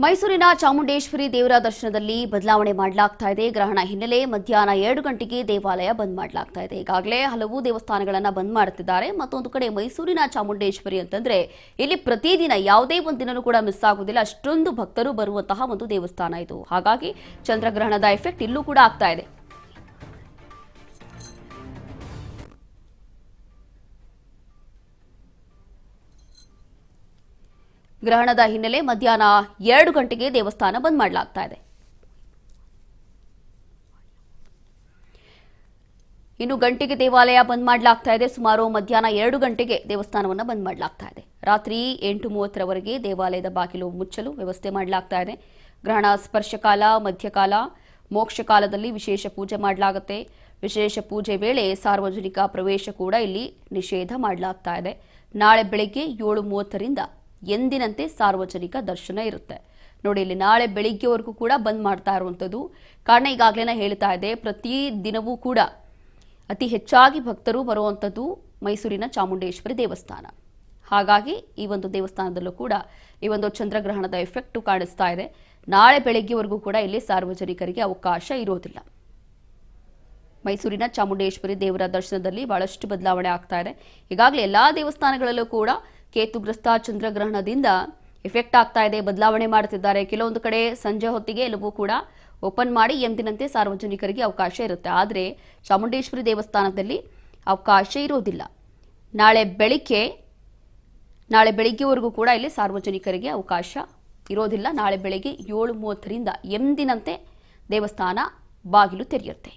ಮೈಸೂರಿನ ಚಾಮುಂಡೇಶ್ವರಿ ದೇವರ ದರ್ಶನದಲ್ಲಿ ಬದಲಾವಣೆ ಮಾಡಲಾಗ್ತಾ ಇದೆ. ಗ್ರಹಣ ಹಿನ್ನೆಲೆ ಮಧ್ಯಾಹ್ನ 2 ಗಂಟೆಗೆ ದೇವಾಲಯ ಬಂದ್ ಮಾಡಲಾಗ್ತಾ ಇದೆ. ಈಗಾಗಲೇ ಹಲವು ದೇವಸ್ಥಾನಗಳನ್ನು ಬಂದ್ ಮಾಡುತ್ತಿದ್ದಾರೆ. ಮತ್ತೊಂದು ಕಡೆ ಮೈಸೂರಿನ ಚಾಮುಂಡೇಶ್ವರಿ ಅಂತಂದ್ರೆ ಇಲ್ಲಿ ಪ್ರತಿದಿನ ಯಾವುದೇ ಒಂದು ದಿನನೂ ಕೂಡ ಮಿಸ್ ಆಗುವುದಿಲ್ಲ. ಅಷ್ಟೊಂದು ಭಕ್ತರು ಬರುವಂತಹ ಒಂದು ದೇವಸ್ಥಾನ ಇದು. ಹಾಗಾಗಿ ಚಂದ್ರಗ್ರಹಣದ ಎಫೆಕ್ಟ್ ಇಲ್ಲೂ ಕೂಡ ಆಗ್ತಾ ಇದೆ. ಗ್ರಹಣದ ಹಿನ್ನೆಲೆ ಮಧ್ಯಾಹ್ನ 2 ಗಂಟೆಗೆ ದೇವಸ್ಥಾನ ಬಂದ್ ಮಾಡಲಾಗ್ತಾ ಇದೆ. ಇನ್ನು ಗಂಟೆಗೆ ದೇವಾಲಯ ಬಂದ್ ಮಾಡಲಾಗ್ತಾ ಇದೆ. ಸುಮಾರು ಮಧ್ಯಾಹ್ನ 2 ಗಂಟೆಗೆ ದೇವಸ್ಥಾನವನ್ನು ಬಂದ್ ಮಾಡಲಾಗ್ತಾ ಇದೆ. ರಾತ್ರಿ 8:30ರವರೆಗೆ ದೇವಾಲಯದ ಬಾಗಿಲು ಮುಚ್ಚಲು ವ್ಯವಸ್ಥೆ ಮಾಡಲಾಗ್ತಾ ಇದೆ. ಗ್ರಹಣ ಸ್ಪರ್ಶಕಾಲ, ಮಧ್ಯಕಾಲ, ಮೋಕ್ಷ ಕಾಲದಲ್ಲಿ ವಿಶೇಷ ಪೂಜೆ ಮಾಡಲಾಗುತ್ತೆ. ವಿಶೇಷ ಪೂಜೆ ವೇಳೆ ಸಾರ್ವಜನಿಕ ಪ್ರವೇಶ ಕೂಡ ಇಲ್ಲಿ ನಿಷೇಧ ಮಾಡಲಾಗ್ತಾ ಇದೆ. ನಾಳೆ ಬೆಳಗ್ಗೆ 7:30ರಿಂದ ಎಂದಿನಂತೆ ಸಾರ್ವಜನಿಕ ದರ್ಶನ ಇರುತ್ತೆ. ನೋಡಿ, ಇಲ್ಲಿ ನಾಳೆ ಬೆಳಿಗ್ಗೆವರೆಗೂ ಕೂಡ ಬಂದ್ ಮಾಡ್ತಾ ಇರುವಂಥದ್ದು. ಕಾರಣ ಈಗಾಗಲೇ ಹೇಳ್ತಾ ಇದೆ, ಪ್ರತಿ ದಿನವೂ ಕೂಡ ಅತಿ ಹೆಚ್ಚಾಗಿ ಭಕ್ತರು ಬರುವಂಥದ್ದು ಮೈಸೂರಿನ ಚಾಮುಂಡೇಶ್ವರಿ ದೇವಸ್ಥಾನ. ಹಾಗಾಗಿ ಈ ಒಂದು ದೇವಸ್ಥಾನದಲ್ಲೂ ಕೂಡ ಈ ಒಂದು ಚಂದ್ರಗ್ರಹಣದ ಎಫೆಕ್ಟ್ ಕಾಣಿಸ್ತಾ ಇದೆ. ನಾಳೆ ಬೆಳಗ್ಗೆವರೆಗೂ ಕೂಡ ಇಲ್ಲಿ ಸಾರ್ವಜನಿಕರಿಗೆ ಅವಕಾಶ ಇರೋದಿಲ್ಲ. ಮೈಸೂರಿನ ಚಾಮುಂಡೇಶ್ವರಿ ದೇವರ ದರ್ಶನದಲ್ಲಿ ಬಹಳಷ್ಟು ಬದಲಾವಣೆ ಆಗ್ತಾ ಇದೆ. ಈಗಾಗಲೇ ಎಲ್ಲಾ ದೇವಸ್ಥಾನಗಳಲ್ಲೂ ಕೂಡ ಕೇತುಗ್ರಸ್ತ ಚಂದ್ರಗ್ರಹಣದಿಂದ ಎಫೆಕ್ಟ್ ಆಗ್ತಾ ಇದೆ, ಬದಲಾವಣೆ ಮಾಡುತ್ತಿದ್ದಾರೆ. ಕೆಲವೊಂದು ಕಡೆ ಸಂಜೆ ಹೊತ್ತಿಗೆ ಎಲ್ಲವೂ ಕೂಡ ಓಪನ್ ಮಾಡಿ ಎಂದಿನಂತೆ ಸಾರ್ವಜನಿಕರಿಗೆ ಅವಕಾಶ ಇರುತ್ತೆ. ಆದರೆ ಚಾಮುಂಡೇಶ್ವರಿ ದೇವಸ್ಥಾನದಲ್ಲಿ ಅವಕಾಶ ಇರೋದಿಲ್ಲ. ನಾಳೆ ಬೆಳಿಗ್ಗೆವರೆಗೂ ಕೂಡ ಇಲ್ಲಿ ಸಾರ್ವಜನಿಕರಿಗೆ ಅವಕಾಶ ಇರೋದಿಲ್ಲ. ನಾಳೆ ಬೆಳಗ್ಗೆ 7:30ರಿಂದ ಎಂದಿನಂತೆ ದೇವಸ್ಥಾನ ಬಾಗಿಲು ತೆರೆಯುತ್ತೆ.